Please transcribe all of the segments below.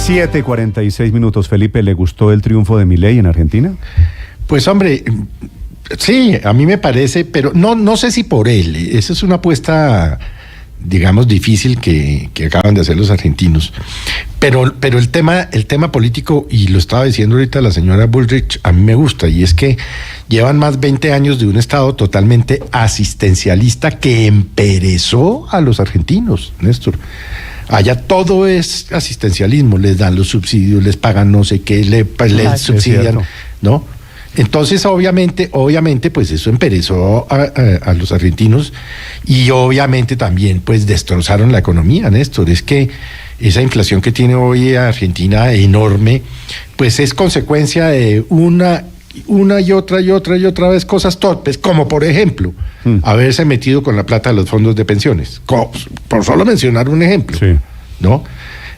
7:46. Felipe, ¿le gustó el triunfo de Milei en Argentina? Pues hombre, sí, a mí me parece, pero no sé si por él. Esa es una apuesta, digamos, difícil que acaban de hacer los argentinos. Pero el tema político, y lo estaba diciendo ahorita la señora Bullrich, a mí me gusta, y es que llevan más 20 años de un Estado totalmente asistencialista que emperezó a los argentinos, Néstor. Allá todo es asistencialismo, les dan los subsidios, les pagan no sé qué, les subsidian, ¿no? Entonces, obviamente, pues eso emperezó a los argentinos y obviamente también, pues, destrozaron la economía, Néstor. Es que esa inflación que tiene hoy Argentina enorme, pues es consecuencia de una y otra vez cosas torpes, como por ejemplo, haberse metido con la plata de los fondos de pensiones, por solo mencionar un ejemplo, sí, ¿no?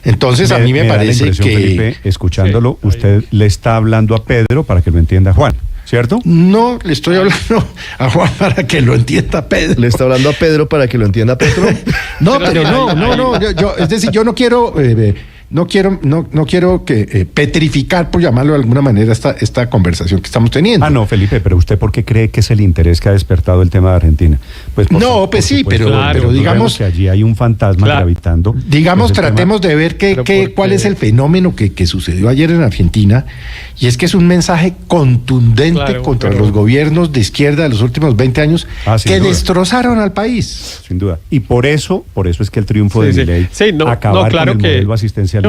Entonces a mí me parece que, Felipe, escuchándolo, sí, usted le está hablando a Pedro para que lo entienda Juan, ¿cierto? No, le estoy hablando a Juan para que lo entienda Pedro. ¿Le está hablando a Pedro para que lo entienda Pedro? No, pero no, es decir, yo no quiero que petrificar, por llamarlo de alguna manera, esta conversación que estamos teniendo. No, Felipe, pero ¿usted por qué cree que es el interés que ha despertado el tema de Argentina? Pues sí, supuesto, pero digamos que allí hay un fantasma gravitando. Digamos, tratemos de ver cuál es el fenómeno que sucedió ayer en Argentina, y es que es un mensaje contundente contra los gobiernos de izquierda de los últimos 20 años que destrozaron al país. Sin duda. Y por eso es que el triunfo de Milei, acabar con el modelo asistencialista,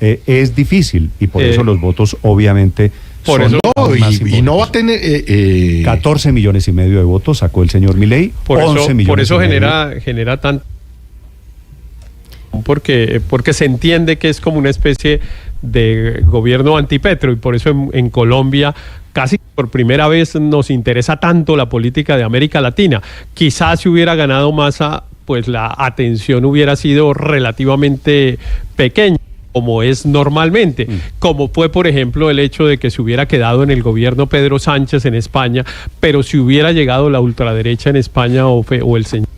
es difícil, y por eso los votos obviamente por son eso y no va a tener 14,5 millones de votos sacó el señor Milei. Por eso genera tanto, porque se entiende que es como una especie de gobierno antipetro, y por eso en Colombia casi por primera vez nos interesa tanto la política de América Latina. Quizás si hubiera ganado Massa, pues la atención hubiera sido relativamente pequeña, como es normalmente, como fue, por ejemplo, el hecho de que se hubiera quedado en el gobierno Pedro Sánchez en España, pero si hubiera llegado la ultraderecha en España o el señor,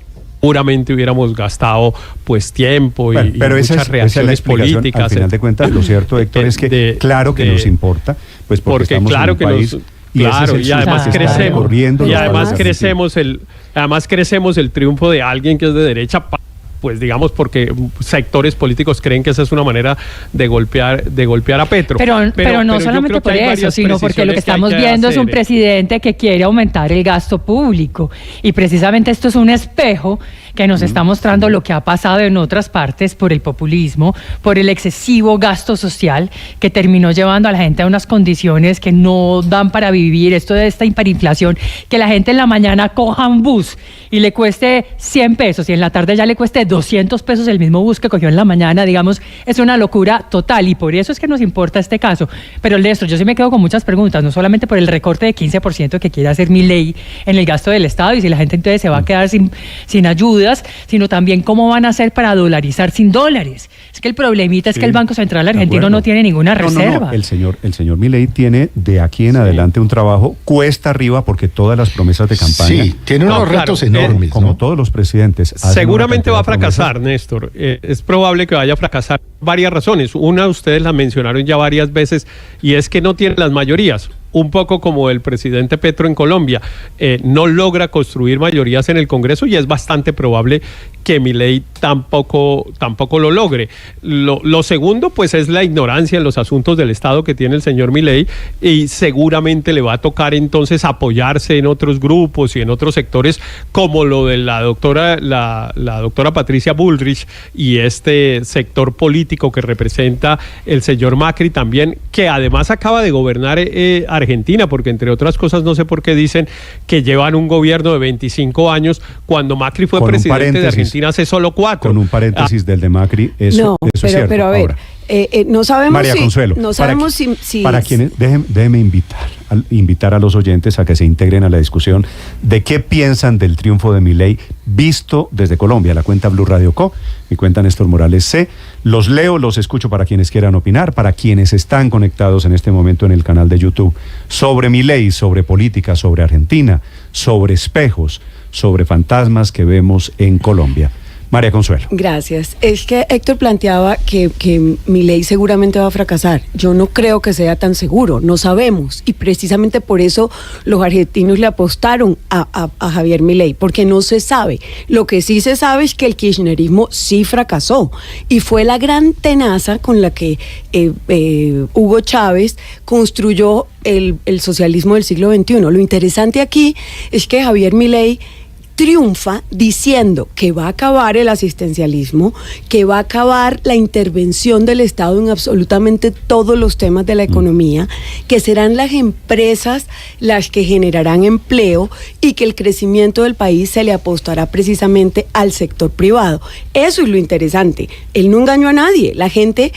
seguramente hubiéramos gastado pues tiempo y muchas reacciones políticas. Al final de cuentas, lo cierto, Héctor, es que claro que nos importa, pues porque estamos en un país... y además crecemos el triunfo de alguien que es de derecha, pues digamos, porque sectores políticos creen que esa es una manera de golpear a Petro. Pero no solamente por eso, sino porque lo que estamos viendo es un presidente que quiere aumentar el gasto público, y precisamente esto es un espejo que nos está mostrando lo que ha pasado en otras partes por el populismo, por el excesivo gasto social que terminó llevando a la gente a unas condiciones que no dan para vivir. Esto de esta hiperinflación, que la gente en la mañana coja un bus y le cueste 100 pesos y en la tarde ya le cueste 200 pesos el mismo bus que cogió en la mañana, digamos, es una locura total, y por eso es que nos importa este caso. Pero Néstor, yo sí me quedo con muchas preguntas, no solamente por el recorte de 15% que quiere hacer Milei en el gasto del Estado, y si la gente entonces se va a quedar sin ayudas, sino también cómo van a hacer para dolarizar sin dólares. Es que el problemita es que el Banco Central argentino no tiene ninguna reserva. El señor Milei tiene de aquí en adelante un trabajo cuesta arriba, porque todas las promesas de campaña... Sí, tiene unos retos enormes. Como todos los presidentes. Seguramente va a fracasar, Néstor. Es probable que vaya a fracasar. Varias razones. Una, ustedes la mencionaron ya varias veces, y es que no tiene las mayorías. Un poco como el presidente Petro en Colombia, no logra construir mayorías en el Congreso, y es bastante probable que Milei tampoco lo logre. Lo segundo, pues, es la ignorancia en los asuntos del Estado que tiene el señor Milei, y seguramente le va a tocar entonces apoyarse en otros grupos y en otros sectores, como lo de la doctora Patricia Bullrich, y este sector político que representa el señor Macri también, que además acaba de gobernar Argentina, porque entre otras cosas no sé por qué dicen que llevan un gobierno de 25 años cuando Macri fue presidente de Argentina hace solo 4. Con un paréntesis del de Macri, eso es cierto. Pero a ver, ahora, no sabemos María Consuelo, para quienes, déjeme invitar a los oyentes a que se integren a la discusión de qué piensan del triunfo de Milei visto desde Colombia. La cuenta Blue Radio Co, mi cuenta Néstor Morales C. Los leo, los escucho para quienes quieran opinar, para quienes están conectados en este momento en el canal de YouTube, sobre Milei, sobre política, sobre Argentina, sobre espejos, sobre fantasmas que vemos en Colombia. María Consuelo. Gracias. Es que Héctor planteaba que Milei seguramente va a fracasar. Yo no creo que sea tan seguro, no sabemos. Y precisamente por eso los argentinos le apostaron a Javier Milei, porque no se sabe. Lo que sí se sabe es que el kirchnerismo sí fracasó. Y fue la gran tenaza con la que Hugo Chávez construyó el socialismo del siglo XXI. Lo interesante aquí es que Javier Milei triunfa diciendo que va a acabar el asistencialismo, que va a acabar la intervención del Estado en absolutamente todos los temas de la economía, que serán las empresas las que generarán empleo y que el crecimiento del país se le apostará precisamente al sector privado. Eso es lo interesante. Él no engañó a nadie. La gente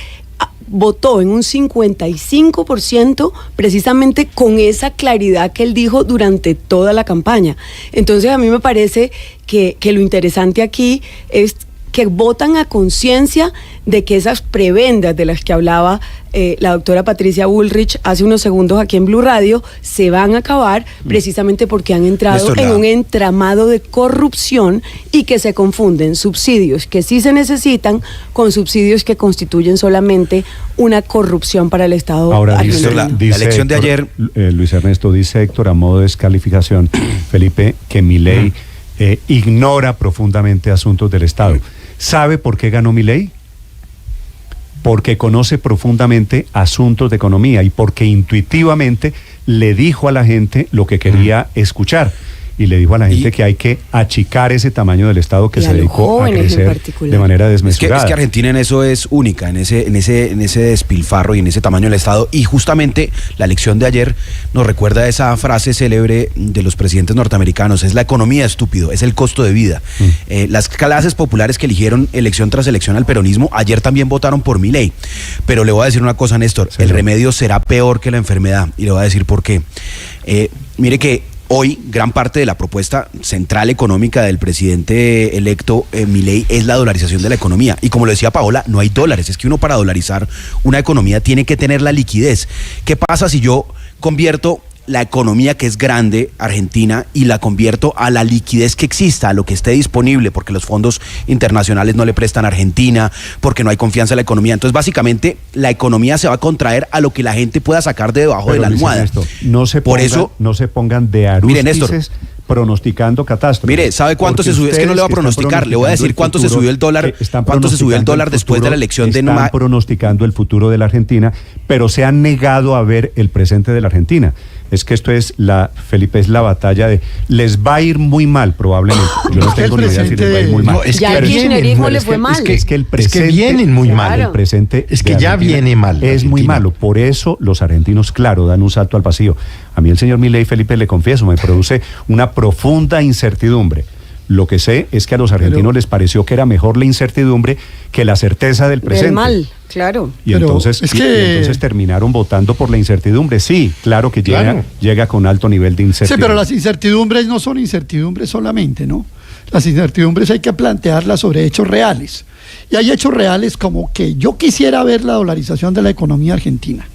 votó en un 55% precisamente con esa claridad que él dijo durante toda la campaña. Entonces a mí me parece que lo interesante aquí es que votan a conciencia de que esas prebendas de las que hablaba la doctora Patricia Bullrich hace unos segundos aquí en Blue Radio se van a acabar precisamente porque han entrado en un entramado de corrupción y que se confunden subsidios que sí se necesitan con subsidios que constituyen solamente una corrupción para el Estado. Ahora dice la elección de ayer, Luis Ernesto, dice Héctor a modo de descalificación, Felipe, que Milei ignora profundamente asuntos del Estado. ¿Sabe por qué ganó Milei? Porque conoce profundamente asuntos de economía y porque intuitivamente le dijo a la gente lo que quería escuchar. Y le dijo a la gente que hay que achicar ese tamaño del Estado que se dedicó a crecer de manera desmesurada. Es que Argentina en eso es única, en ese despilfarro y en ese tamaño del Estado. Y justamente la elección de ayer nos recuerda esa frase célebre de los presidentes norteamericanos: es la economía, estúpido, es el costo de vida. Las clases populares que eligieron elección tras elección al peronismo, ayer también votaron por Milei. Pero le voy a decir una cosa, Néstor, el remedio será peor que la enfermedad. Y le voy a decir por qué. Mire que hoy, gran parte de la propuesta central económica del presidente electo Milei es la dolarización de la economía. Y como lo decía Paola, no hay dólares. Es que uno, para dolarizar una economía, tiene que tener la liquidez. ¿Qué pasa si yo convierto la economía, que es grande, Argentina, y la convierto a la liquidez que exista, a lo que esté disponible, porque los fondos internacionales no le prestan a Argentina, porque no hay confianza en la economía? Entonces, básicamente, la economía se va a contraer a lo que la gente pueda sacar de debajo de la almohada. Ernesto, no se pongan de arústices pronosticando catástrofes. Mire, ¿sabe cuánto se subió? Es que no le voy a pronosticar, le voy a decir cuánto se subió el dólar, cuánto se subió el dólar después de la elección de Están pronosticando el futuro de la Argentina, pero se han negado a ver el presente de la Argentina. Es que esto es Felipe, es la batalla de les va a ir muy mal probablemente. Yo no tengo ni idea si les va a ir muy mal. Ya el kirchnerismo le fue mal. Es que el presente vienen muy mal. El presente es que ya viene mal. Es muy malo. Por eso los argentinos, claro, dan un salto al vacío. A mí el señor Milei, Felipe, le confieso, me produce una profunda incertidumbre. Lo que sé es que a los argentinos les pareció que era mejor la incertidumbre que la certeza del presente. Del mal, claro. Y entonces terminaron votando por la incertidumbre. Sí, claro que llega con alto nivel de incertidumbre. Sí, pero las incertidumbres no son incertidumbres solamente, ¿no? Las incertidumbres hay que plantearlas sobre hechos reales. Y hay hechos reales como que yo quisiera ver la dolarización de la economía argentina.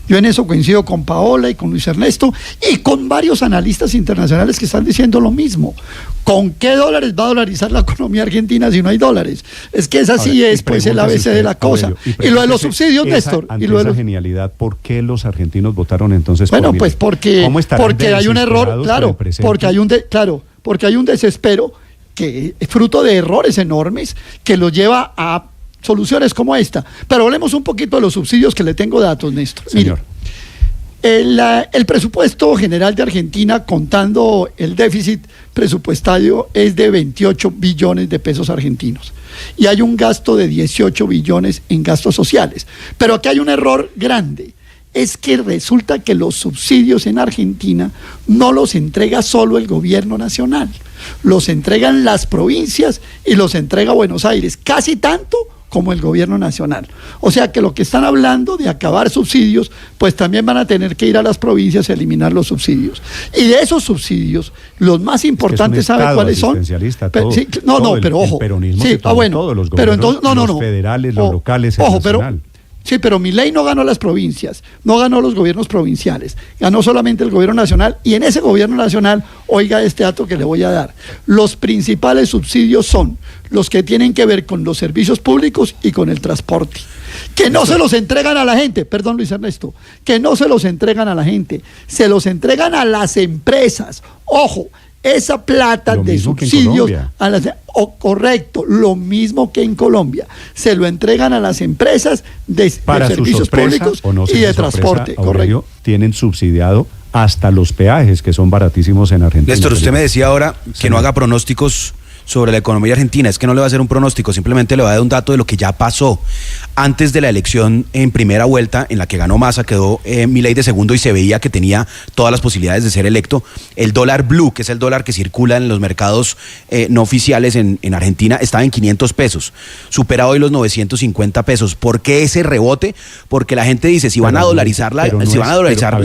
Yo en eso coincido con Paola y con Luis Ernesto y con varios analistas internacionales que están diciendo lo mismo. ¿Con qué dólares va a dolarizar la economía argentina si no hay dólares? Es que esa sí es pues el ABC de la cosa. Y lo de los subsidios, Néstor. Ante esa genialidad, ¿por qué los argentinos votaron entonces por Milei? Pues porque hay un error, claro, porque hay un desespero que es fruto de errores enormes que los lleva a soluciones como esta. Pero hablemos un poquito de los subsidios, que le tengo datos, Néstor. Señor. Mire, el presupuesto general de Argentina, contando el déficit presupuestario, es de 28 billones de pesos argentinos. Y hay un gasto de 18 billones en gastos sociales. Pero aquí hay un error grande. Es que resulta que los subsidios en Argentina no los entrega solo el gobierno nacional. Los entregan las provincias y los entrega Buenos Aires. Casi tanto como el gobierno nacional. O sea que lo que están hablando de acabar subsidios, pues también van a tener que ir a las provincias a eliminar los subsidios. Y de esos subsidios, los más importantes, ¿sabe cuáles son? Pero ojo. El peronismo todos los gobiernos, los federales, los locales, el nacional. Sí, pero Milei no ganó las provincias, no ganó los gobiernos provinciales, ganó solamente el gobierno nacional, y en ese gobierno nacional, oiga este dato que le voy a dar, los principales subsidios son los que tienen que ver con los servicios públicos y con el transporte, que no se los entregan a la gente, perdón Luis Ernesto, que no se los entregan a la gente, se los entregan a las empresas, ojo, esa plata de subsidios a las, correcto, lo mismo que en Colombia, se lo entregan a las empresas de servicios públicos y de transporte, correcto. Tienen subsidiado hasta los peajes, que son baratísimos en Argentina. Néstor, usted me decía ahora que no haga pronósticos sobre la economía argentina. Es que no le va a hacer un pronóstico, simplemente le va a dar un dato de lo que ya pasó. Antes de la elección en primera vuelta, en la que ganó Massa, quedó Milei de segundo y se veía que tenía todas las posibilidades de ser electo. El dólar blue, que es el dólar que circula en los mercados no oficiales en Argentina, estaba en 500 pesos, superado hoy los 950 pesos. ¿Por qué ese rebote? Porque la gente dice, si van a dolarizar la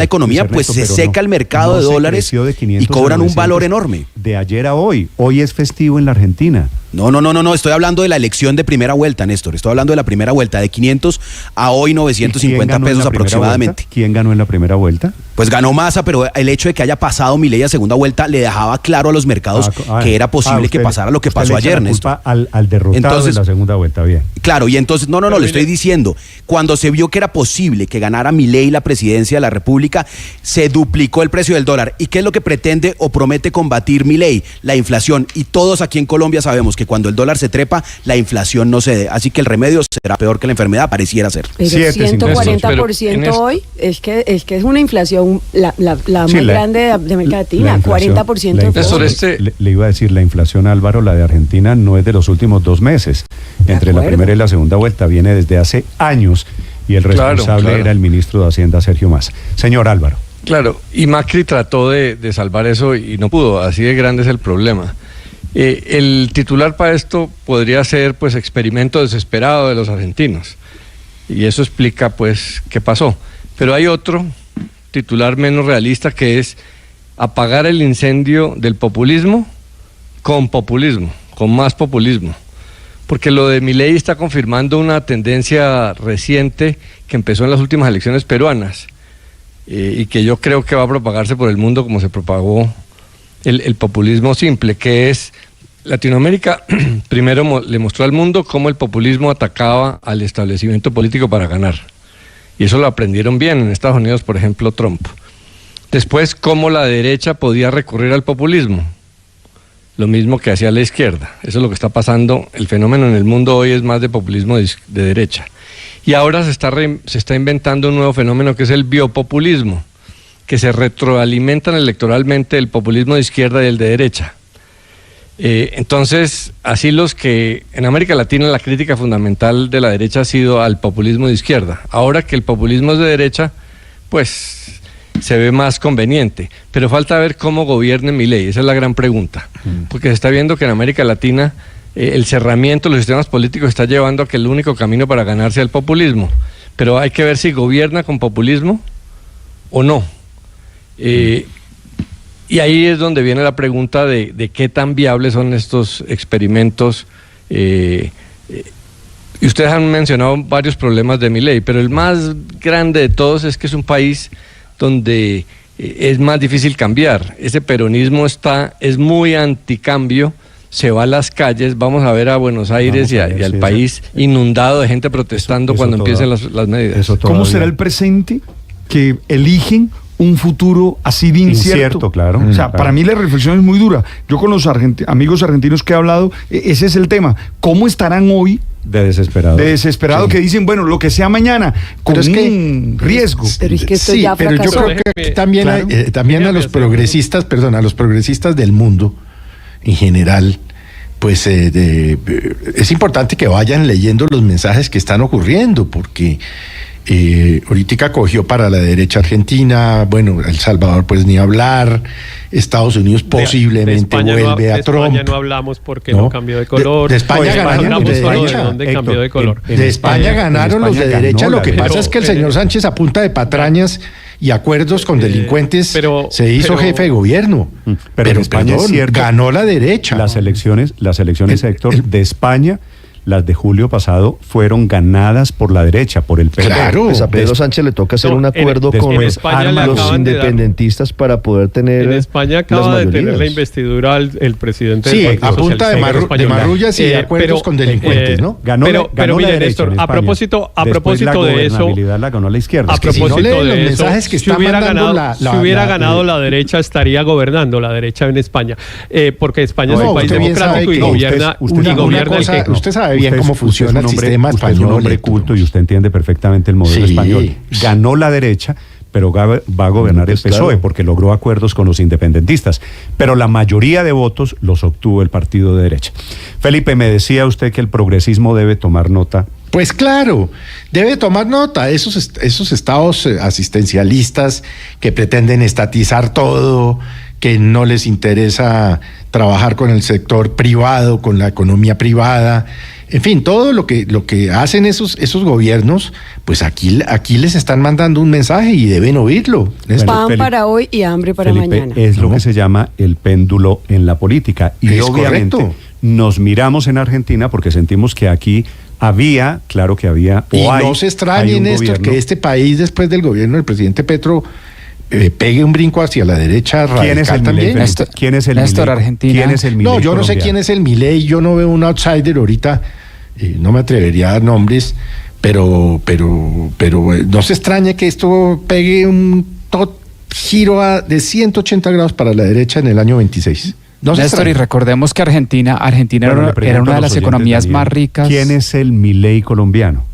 economía, pues se seca el mercado de dólares y cobran un valor enorme. De ayer a hoy es festivo en la Argentina. No, estoy hablando de la elección de primera vuelta, Néstor. Estoy hablando de la primera vuelta, de 500 a hoy 950 pesos aproximadamente. ¿Quién ganó en la primera vuelta? Pues ganó Massa, pero el hecho de que haya pasado Milei a segunda vuelta le dejaba claro a los mercados que era posible que pasara lo que pasó ayer, Néstor. Al derrotado en la segunda vuelta, bien. Claro, y entonces, no, le estoy diciendo, cuando se vio que era posible que ganara Milei la presidencia de la República, se duplicó el precio del dólar. ¿Y qué es lo que pretende o promete combatir Milei? La inflación. Y todos aquí en Colombia sabemos que cuando el dólar se trepa, la inflación no cede. Así que el remedio será peor que la enfermedad, pareciera ser. Pero 140% hoy es que es una inflación la más grande de América Latina, 40%. Le iba a decir, la inflación, Álvaro, la de Argentina no es de los últimos 2 meses. Entre la primera y la segunda vuelta viene desde hace años, y el responsable era el ministro de Hacienda, Sergio Massa. Señor Álvaro. Claro, y Macri trató de salvar eso y no pudo, así de grande es el problema. El titular para esto podría ser, pues, experimento desesperado de los argentinos, y eso explica, pues, qué pasó. Pero hay otro titular menos realista, que es apagar el incendio del populismo, con más populismo. Porque lo de Milei está confirmando una tendencia reciente que empezó en las últimas elecciones peruanas, y que yo creo que va a propagarse por el mundo como se propagó el populismo simple, que es Latinoamérica primero le mostró al mundo cómo el populismo atacaba al establecimiento político para ganar. Y eso lo aprendieron bien en Estados Unidos, por ejemplo, Trump. Después, cómo la derecha podía recurrir al populismo, lo mismo que hacía la izquierda. Eso es lo que está pasando. El fenómeno en el mundo hoy es más de populismo de derecha. Y ahora se está inventando un nuevo fenómeno, que es el biopopulismo, que se retroalimentan electoralmente el populismo de izquierda y el de derecha. Entonces, así los que en América Latina la crítica fundamental de la derecha ha sido al populismo de izquierda. Ahora que el populismo es de derecha, pues se ve más conveniente, pero falta ver cómo gobierne Milei, esa es la gran pregunta, porque se está viendo que en América Latina el cerramiento de los sistemas políticos está llevando a que el único camino para ganarse el populismo, pero hay que ver si gobierna con populismo o no. Y ahí es donde viene la pregunta de qué tan viables son estos experimentos. Y ustedes han mencionado varios problemas de Milei, pero el más grande de todos es que es un país donde es más difícil cambiar. Ese peronismo es muy anticambio, se va a las calles. Vamos a ver a Buenos Aires y al país inundado de gente protestando cuando empiecen las medidas. ¿Cómo será el presente que eligen un futuro así de incierto? Claro. O sea, para mí la reflexión es muy dura. Yo con los amigos argentinos que he hablado, ese es el tema. ¿Cómo estarán hoy? De desesperado, que dicen, bueno, lo que sea mañana, con un riesgo. Pero es que esto ya pero yo creo que también, también a los progresistas, del mundo en general, pues es importante que vayan leyendo los mensajes que están ocurriendo, porque ahorita cogió para la derecha argentina, bueno, El Salvador pues ni hablar, Estados Unidos posiblemente vuelve a Trump. De España no hablamos porque no cambió de color. De España ganaron los de derecha. ¿Dónde cambió de color? De España ganaron los de derecha, lo que pasa es que el señor Sánchez a punta de patrañas y acuerdos con delincuentes se hizo jefe de gobierno. Pero en España, ganó la derecha. Las elecciones, Héctor, de España las de julio pasado fueron ganadas por la derecha, por el PL. Claro. Pues a Pedro Sánchez le toca hacer un acuerdo con los independentistas para poder tener. En España acaba de tener la investidura el presidente. Sí, del a punta de marrullas y acuerdos con delincuentes, ¿no? Ganó mire, la derecha, Néstor, a propósito de eso, la ganó la izquierda. A propósito de eso, si hubiera ganado la derecha, estaría gobernando la derecha en España, porque España es un país democrático y gobierna Usted sabe bien cómo funciona el sistema español. Usted es un hombre culto y usted entiende perfectamente el modelo español. Ganó la derecha, pero va a gobernar el PSOE porque logró acuerdos con los independentistas. Pero la mayoría de votos los obtuvo el partido de derecha. Felipe, me decía usted que el progresismo debe tomar nota. Pues claro, debe tomar nota. Esos estados asistencialistas que pretenden estatizar todo, que no les interesa trabajar con el sector privado, con la economía privada. En fin, todo lo que hacen esos gobiernos, pues aquí les están mandando un mensaje y deben oírlo. Pan para hoy y hambre para mañana. Es lo que se llama el péndulo en la política. Y obviamente nos miramos en Argentina porque sentimos que aquí había, claro que había. Y no se extrañe, Néstor, que este país, después del gobierno del presidente Petro, pegue un brinco hacia la derecha radical también. ¿Quién es el Néstor, Milei? Argentina? ¿Quién es el Milei? No, yo no sé quién es el Milei, yo no veo un outsider ahorita, no me atrevería a dar nombres, pero no se extrañe que esto pegue un giro de 180 grados para la derecha en el año 26. Néstor, y recordemos que Argentina era una de las economías más ricas. ¿Quién es el Milei colombiano?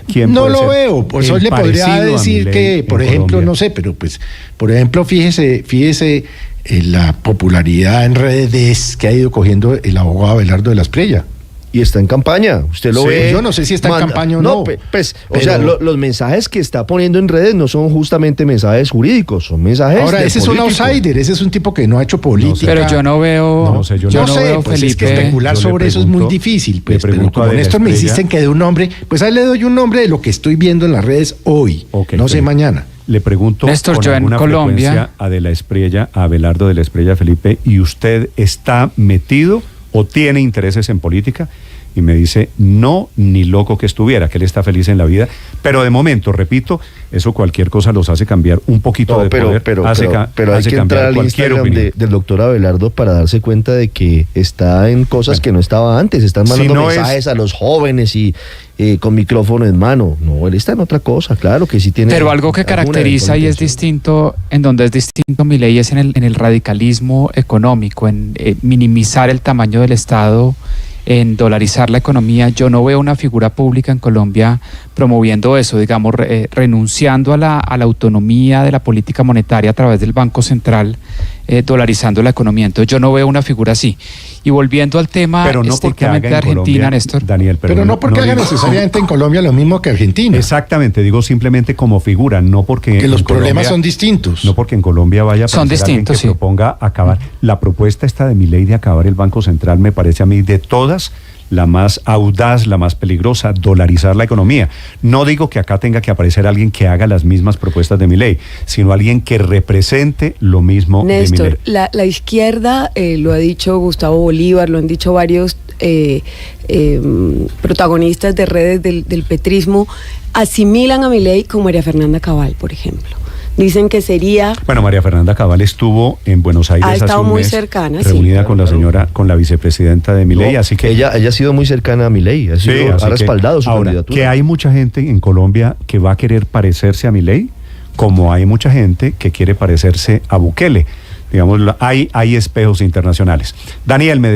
¿Quién no puede lo ser veo, pues hoy le podría decir que, por ejemplo, no sé, pero pues, por ejemplo, fíjese la popularidad en redes que ha ido cogiendo el abogado Abelardo de la Espriella. Y está en campaña, usted lo ve. Yo no sé si está en campaña o no. O sea, los mensajes que está poniendo en redes no son justamente mensajes jurídicos, son mensajes. Ahora, ese es un outsider, ese es un tipo que no ha hecho política. Pero yo no veo. Yo no veo, pues Felipe, es que especular sobre eso es muy difícil. Pues, pero como Néstor me insisten que dé un nombre, pues ahí le doy un nombre de lo que estoy viendo en las redes hoy, no sé mañana. Le pregunto Néstor, con alguna frecuencia a De la Espriella, a Abelardo de la Espriella, Felipe, ¿y usted está metido o tiene intereses en política? Y me dice, no, ni loco que estuviera, que él está feliz en la vida. Pero de momento, repito, eso cualquier cosa los hace cambiar un poquito de poder. Pero hay que entrar al Instagram del doctor Abelardo para darse cuenta de que está en cosas que no estaba antes. Están mandando mensajes a los jóvenes y con micrófono en mano. No, él está en otra cosa, claro que sí tiene. Pero algo que caracteriza y es distinto, en donde es distinto Milei, es en el radicalismo económico, en minimizar el tamaño del Estado, en dolarizar la economía. Yo no veo una figura pública en Colombia promoviendo eso, digamos, renunciando a la autonomía de la política monetaria a través del Banco Central, dolarizando la economía. Entonces yo no veo una figura así. Y volviendo al tema estrictamente de Argentina, Colombia, Néstor. Daniel, pero no porque haga necesariamente en Colombia lo mismo que Argentina. Exactamente, digo simplemente como figura, no porque... Que los problemas son distintos. No porque en Colombia vaya a son distintos, alguien que proponga acabar. La propuesta esta de Milei de acabar el Banco Central me parece a mí de todas la más audaz, la más peligrosa, dolarizar la economía. No digo que acá tenga que aparecer alguien que haga las mismas propuestas de Milei, sino alguien que represente lo mismo Néstor, de Milei. La izquierda, lo ha dicho Gustavo Bolívar, lo han dicho varios protagonistas de redes del petrismo, asimilan a Milei con María Fernanda Cabal, por ejemplo. Dicen que sería... Bueno, María Fernanda Cabal estuvo en Buenos Aires hace un muy mes, cercana, reunida con la señora, con la vicepresidenta de Milei, así que... Ella ha sido muy cercana a Milei, ha respaldado su candidatura. Que hay mucha gente en Colombia que va a querer parecerse a Milei, como hay mucha gente que quiere parecerse a Bukele. Digamos, hay espejos internacionales. Daniel, me decía...